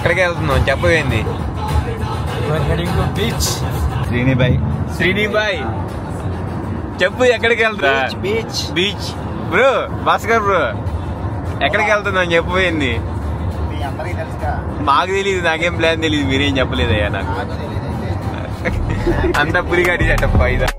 ఎక్కడికి వెళ్తున్నాం చెప్పవేంది? బీచ్. శ్రీనిబాయ్ చెప్పు ఎక్కడికి వెళ్తా? Beach beach bro. Bhaskar bro ఎక్కడికి వెళ్తున్నాం చెప్పవేంది? మాకు తెలియదు, నాకేం ప్లాన్ తెలియదు, మీరేం చెప్పలేదయ్యా నాకు. అంతా పులిగాడి చట్టప్ప ఇదా.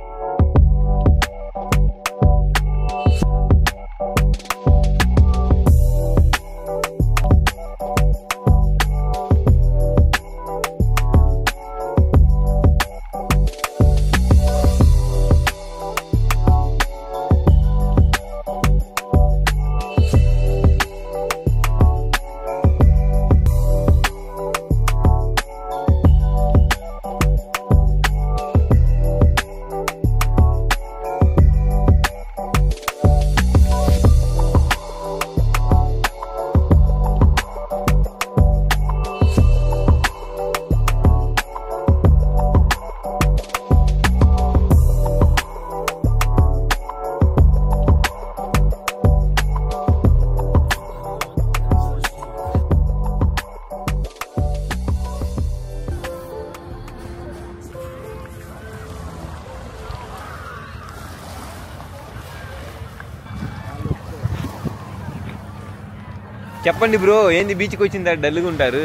చెప్పండి బ్రో, ఏంది బీచ్కి వచ్చింది డల్గా ఉంటారు?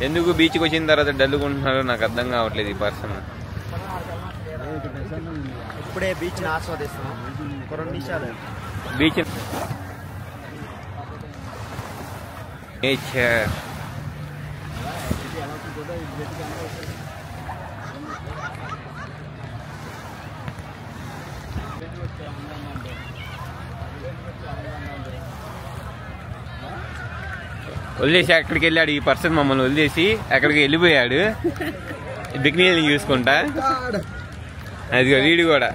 ఎందుకు బీచ్కి వచ్చిన తర్వాత డల్గా ఉంటున్నారో నాకు అర్థం కావట్లేదు. ఈ పర్సన్ ఇప్పుడే బీచ్ ఆస్వాదిస్తున్నాం. 2 నిమిషాలు బీచ్ నేచర్. వదిలేసి ఎక్కడికి వెళ్ళాడు ఈ పర్సన్, మమ్మల్ని వదిలేసి ఎక్కడికి వెళ్ళిపోయాడు బికినీని చూసుకుంటా. అదిగో వీడు కూడా.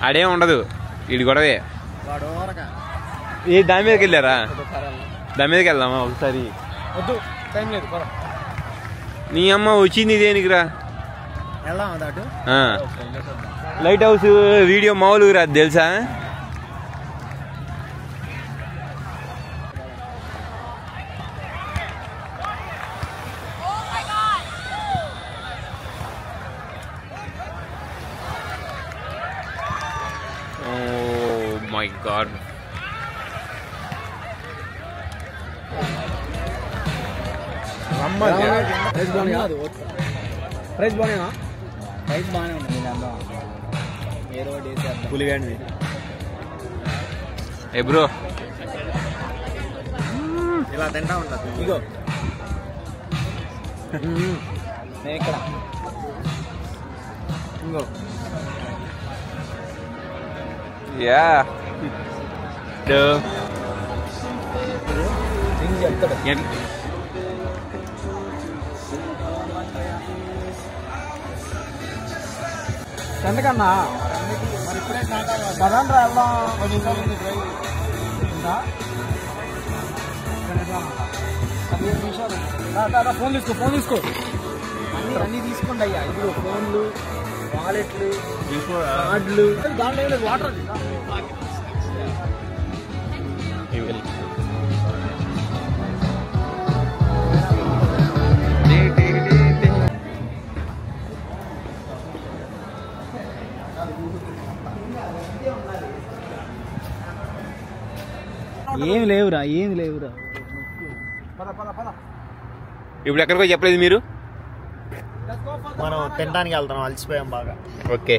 ఆడేం ఉండదు, వీడి గొడవే. ఏ దాని మీదకి వెళ్ళారా? దాని మీదకి వెళ్దామా ఒకసారి? నీ అమ్మ వచ్చింది దేనికిరా? లైట్ హౌస్ వీడియో మామూలుగా రాదు తెలుసా? Oh my God. ప్రైస్ బానేనా? ప్రైస్ బాగానే ఉంది. ఏదో పులిగాండి. ఏ బ్రో ఇలా తింటా ఉంటుంది. ఇగో నేను ఇక్కడ ఇంకో యా చెప్తాడు. ఎందుకన్నా మరి ఇప్పుడే కదండి రా ఫోన్ తీసుకో అన్నీ తీసుకోండి అయ్యా. ఇప్పుడు ఫోన్లు, వాలెట్లు, కార్డులు, దాంట్లో వాటర్. ఏమి లేవురా. ఇప్పుడు ఎక్కడికో చెప్పలేదు మీరు? మనం తినడానికి వెళ్తాం, అలసిపోయాం బాగా. ఓకే.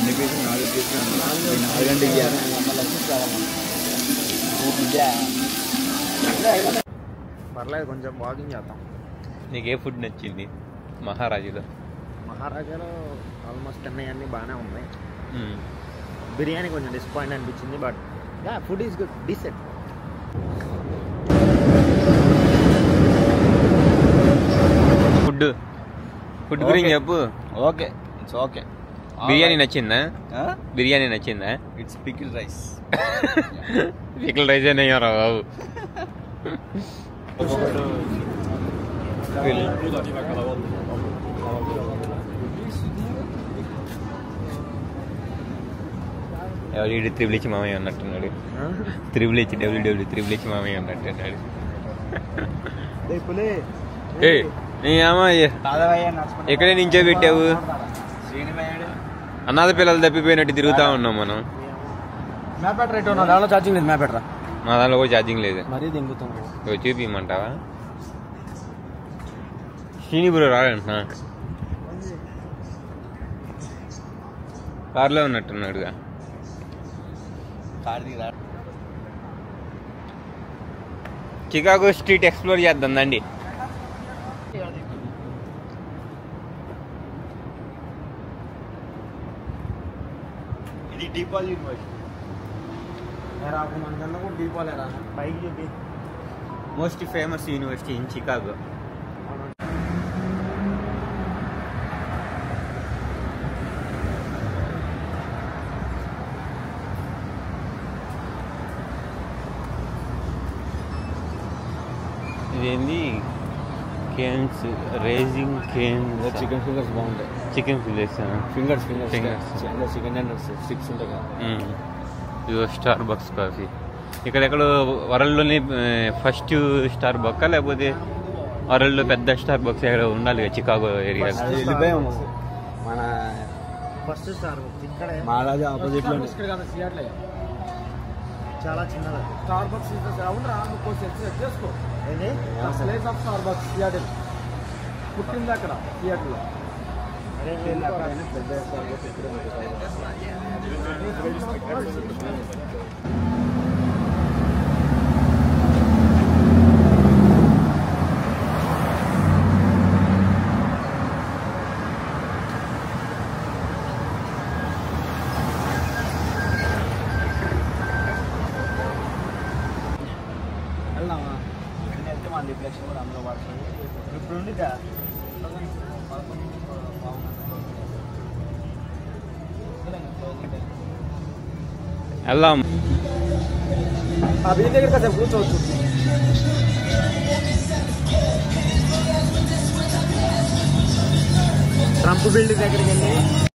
ఎన్ని పీసులు 4 పీసులు 4 గంటకి పర్లేదు కొంచెం వాకింగ్ చేద్దాం. నీకు ఏ ఫుడ్ నచ్చింది మహారాజులో? మహారాజాలో ఆల్మోస్ట్ అన్నీ బాగానే ఉన్నాయి. బిర్యానీ కొంచెం డిసప్పాయింట్ అనిపించింది, but ya food is good, decent. Food గురించి చెప్పు. Okay, it's okay. బిర్యానీ నచ్చిందా? బిర్యానీ నచ్చిందా? It's pickle rice. Pickle rice అయ్యారా బాబు? ఎవరి త్రిబుల్ హెచ్ మామయ్య అన్నట్టున్నాడు. Triple H W W triple H మామయ్య అన్నట్టున్నాడు. ఎక్కడే నుంచో పెట్టావు? అనాథ పిల్లలు తప్పిపోయినట్టు తిరుగుతా ఉన్నాం మనం. ఛార్జింగ్ లేదు, మ్యాప్ పెట్టరా. మా దాంట్లో కూడా ఛార్జింగ్ లేదు. మరీ దింగుతుంది. చూపిమంటావా? శ్రీని బ్రో రాడంటున్నా, కార్లో ఉన్నట్టున్నాడుగా. చికాగో స్ట్రీట్ ఎక్స్ప్లోర్ చేద్దాం దండి. ఇది డీపాల్ యూనివర్సిటీ. పైకి చూపి. Most famous university in Chicago. ఇదేంది? Cane's, raising Cane's. Chicken fingers బాగుంటాయి. Chicken fingers, fingers chicken and sticks ఉంటాయి కదా. ఇదో స్టార్ బక్స్ కాఫీ. ఇక్కడెక్కడో వరల్డ్లోనే ఫస్ట్ స్టార్ బక్కా, లేకపోతే వరల్డ్లో పెద్ద స్టార్ బక్స్ ఎక్కడ ఉండాలి కదా చికాగో ఏరియా. వెళ్ళిపోయాము. మన ఫస్ట్ స్టార్ ఇక్కడే మహారాజా ఆపోజిట్ లో చాలా చిన్నది. స్టార్ బక్స్ చేసుకో. Place of Starbucks Seattle పుట్టింది అక్కడ సియాటిల్లో. వెళ్దామా? వెళ్తే మన రిఫ్లెక్షన్ కూడా అందులో పడుతుంది. ఇప్పుడు ఉండిగా వెళ్దాం. ఆ బీచ్ దగ్గర కాసేపు కూర్చోవచ్చు. ట్రంప్ బిల్డింగ్ దగ్గరికి వెళ్ళి